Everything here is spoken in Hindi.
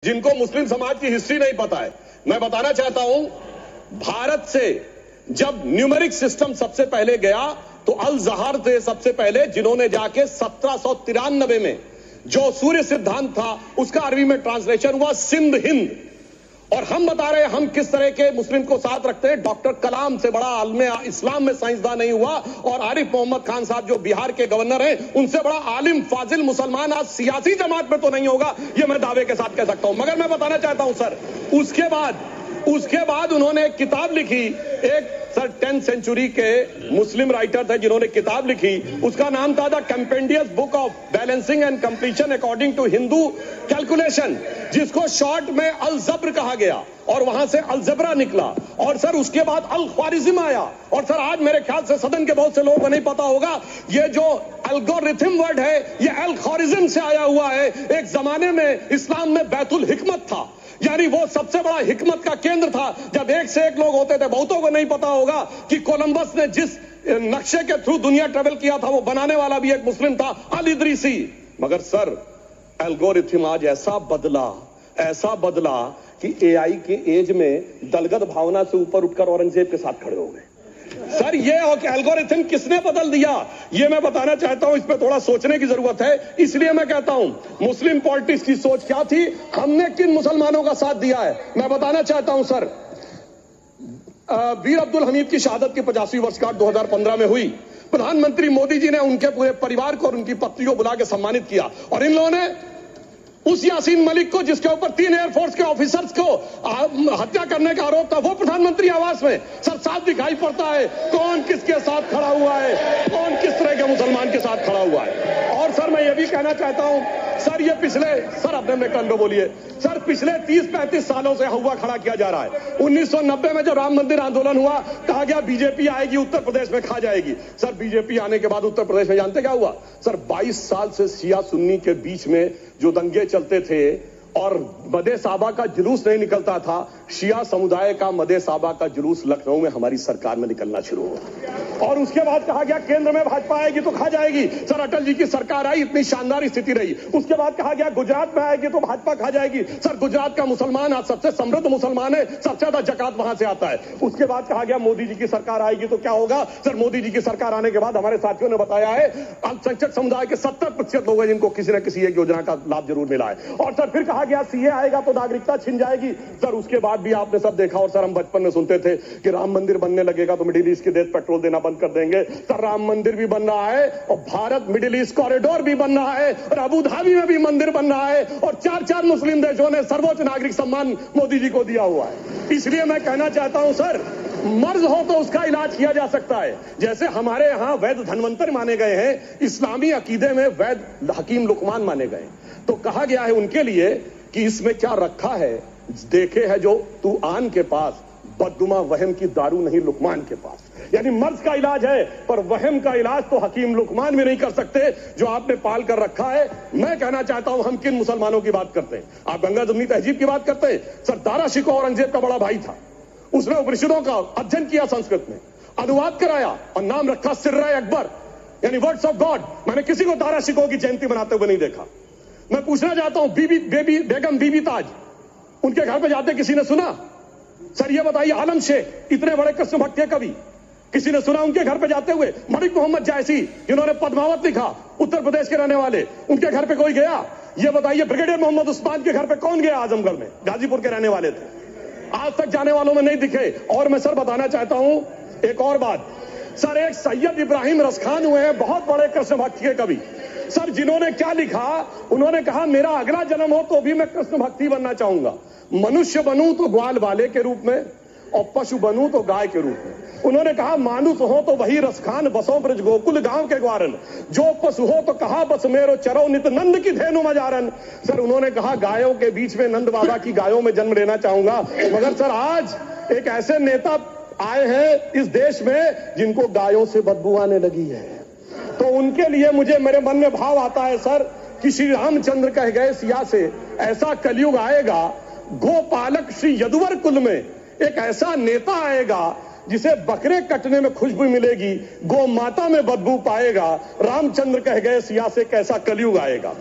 जिनको मुस्लिम समाज की हिस्ट्री नहीं पता है, मैं बताना चाहता हूं, भारत से जब न्यूमेरिक सिस्टम सबसे पहले गया तो अल जहर थे सबसे पहले, जिन्होंने जाके 1793 में जो सूर्य सिद्धांत था उसका अरबी में ट्रांसलेशन हुआ सिंध हिंद। और हम बता रहे हैं हम किस तरह के मुस्लिम को साथ रखते हैं। डॉक्टर कलाम से बड़ा आलिम इस्लाम में साइंसदान नहीं हुआ, और आरिफ मोहम्मद खान साहब जो बिहार के गवर्नर हैं उनसे बड़ा आलिम फाजिल मुसलमान आज सियासी जमात में तो नहीं होगा, ये मैं दावे के साथ कह सकता हूं। मगर मैं बताना चाहता हूं सर, उसके बाद उन्होंने एक किताब लिखी, एक सर 10th सेंचुरी के मुस्लिम राइटर थे जिन्होंने किताब लिखी, उसका नाम था the compendious book of balancing and completion according to Hindu calculation, जिसको शॉर्ट में अल जब्र कहा गया और वहां से अलजबरा निकला। और सर उसके बाद अल ख्वारिज्म आया। और सर आज मेरे ख्याल से सदन के बहुत से लोगों को नहीं पता होगा, ये जो एल्गोरिथम वर्ड है ये अल ख्वारिज्म से आया हुआ है। एक जमाने में इस्लाम में बैतुल हिकमत था, यानी वो सबसे बड़ा हिकमत का केंद्र था। जब एक से एक लोग होते थे, बहुतों को नहीं पता होगा कि कोलंबस ने जिस नक्शे के थ्रू दुनिया ट्रेवल किया था वो बनाने वाला भी एक मुस्लिम था, अल इदरीसी। मगर सर एल्गोरिथम आज ऐसा बदला कि एआई के एज में दलगत भावना से ऊपर उठकर औरंगजेब के साथ खड़े हो गए। सर ये एल्गोरिथम किसने बदल दिया, ये मैं बताना चाहता हूं। इस पे थोड़ा सोचने की जरूरत है। इसलिए मैं कहता हूं मुस्लिम पॉलिटिक्स की सोच क्या थी, हमने किन मुसलमानों का साथ दिया है, मैं बताना चाहता हूं सर। वीर अब्दुल हमीद की शहादत की 50वीं वर्षगांठ 2015 में हुई। प्रधानमंत्री मोदी जी ने उनके पूरे परिवार को और उनकी पत्नी को बुला के सम्मानित किया, और इन लोगों ने उस यासीन मलिक को, जिसके ऊपर 3 एयरफोर्स के ऑफिसर्स को हत्या करने का आरोप था, वो प्रधानमंत्री आवास में सर साफ दिखाई पड़ता है कौन किसके साथ खड़ा हुआ है, कौन किस तरह के मुसलमान के साथ खड़ा हुआ है। और सर मैं ये भी कहना चाहता हूं सर, ये पिछले सर अपने कंडो बोलिए सर, पिछले 30-35 सालों से हुआ खड़ा किया जा रहा है। 1990 में जब राम मंदिर आंदोलन हुआ, कहा गया बीजेपी आएगी उत्तर प्रदेश में खा जाएगी। सर बीजेपी आने के बाद उत्तर प्रदेश में जानते क्या हुआ सर, 22 साल से शिया सुन्नी के बीच में जो दंगे चलते थे और मदे साहबा का जुलूस नहीं निकलता था, शिया समुदाय का मदे साहबा का जुलूस लखनऊ में हमारी सरकार में निकलना शुरू हुआ। और उसके बाद कहा गया केंद्र में भाजपा आएगी तो खा जाएगी। सर अटल जी की सरकार आई, इतनी शानदार स्थिति रही। उसके बाद कहा गया गुजरात में आएगी तो भाजपा खा जाएगी। सर गुजरात का मुसलमान आज सबसे समृद्ध मुसलमान है, सबसे ज्यादा जकात वहां से आता है। उसके बाद कहा गया मोदी जी की सरकार आएगी तो क्या होगा। सर मोदी जी की सरकार आने के बाद हमारे साथियों ने बताया है अल्पसंख्यक समुदाय के 70% लोग हैं जिनको किसी न किसी एक योजना का लाभ जरूर मिला है। और सर फिर कहा गया सीए आएगा तो नागरिकता छिन जाएगी। सर उसके बाद भी आपने सब देखा, और सर हम बचपन में सुनते थे कि राम मंदिर बनने लगेगा तो मिडिल ईस्ट के देश पेट्रोल देना बंद कर देंगे। सर राम मंदिर भी बन रहा है, और भारत मिडिल ईस्ट कॉरिडोर भी बन रहा है, और अबू धाबी में भी मंदिर बन रहा है, और 4 मुस्लिम देशों ने सर्वोच्च नागरिक सम्मान मोदी जी को दिया हुआ है। इसलिए मैं कहना चाहता हूं सर, मर्ज हो तो उसका इलाज किया जा सकता है। जैसे हमारे यहां वैद धनवंतर माने गए हैं, इस्लामी अकीदे में वैद हकीम लुकमान माने गए, तो कहा गया है उनके लिए कि इसमें क्या रखा है, देखे है जो तू आन के पास, बददुमा वहम की दारू नहीं लुकमान के पास। यानी मर्ज का इलाज है, पर वहम का इलाज तो हकीम लुकमान भी नहीं कर सकते जो आपने पाल कर रखा है। मैं कहना चाहता हूं हम किन मुसलमानों की बात करते हैं, आप गंगा जमुनी तहजीब की बात करते हैं। सर दारा शिकोह औरंगजेब का बड़ा भाई था, उसने उपनिषदों का अध्ययन किया, संस्कृत में अनुवाद कराया और नाम रखा सिर्रा अकबर, यानी वर्ड्स ऑफ गॉड। मैंने किसी को दारा शिकोह की जयंती मनाते हुए नहीं देखा। मैं पूछना चाहता हूं बेगम बीबी ताज, उनके घर पे जाते किसी ने सुना? सर ये बताइए आलम शेख, इतने बड़े कृष्ण भक्त के कवि, किसी ने सुना उनके घर पे जाते हुए? मलिक मोहम्मद जायसी जिन्होंने पद्मावत लिखा, उत्तर प्रदेश के रहने वाले, उनके घर पे कोई गया? ये बताइए ब्रिगेडियर मोहम्मद उस्मान के घर पे कौन गया? आजमगढ़ में, गाजीपुर के रहने वाले थे, आज तक जाने वालों में नहीं दिखे। और मैं सर बताना चाहता हूं एक और बात, सर एक सैयद इब्राहिम रसखान हुए हैं, बहुत बड़े कृष्ण भक्त के कवि। सर जिन्होंने क्या लिखा, उन्होंने कहा मेरा अगला जन्म हो तो भी मैं कृष्ण भक्ति बनना चाहूंगा, मनुष्य बनूं तो ग्वाल वाले के रूप में, और पशु बनूं तो गाय के रूप में। उन्होंने कहा मानुष हो तो वही रसखान, बसों ब्रज गोकुल गांव के ग्वारन, जो पशु हो तो कहा बस मेरो चरो नित नंद की धेनु मजारन। सर उन्होंने कहा गायों के बीच में नंद बाबा की गायों में जन्म लेना चाहूंगा। मगर सर आज एक ऐसे नेता आए हैं इस देश में जिनको गायों से बदबू आने लगी है, तो उनके लिए मुझे मेरे मन में भाव आता है सर कि श्री रामचंद्र कह गए सिया से, ऐसा कलयुग आएगा गोपालक श्री यदुवर कुल में एक ऐसा नेता आएगा जिसे बकरे कटने में खुशबू मिलेगी, गौ माता में बदबू पाएगा। रामचंद्र कह गए सिया से कैसा कलयुग आएगा।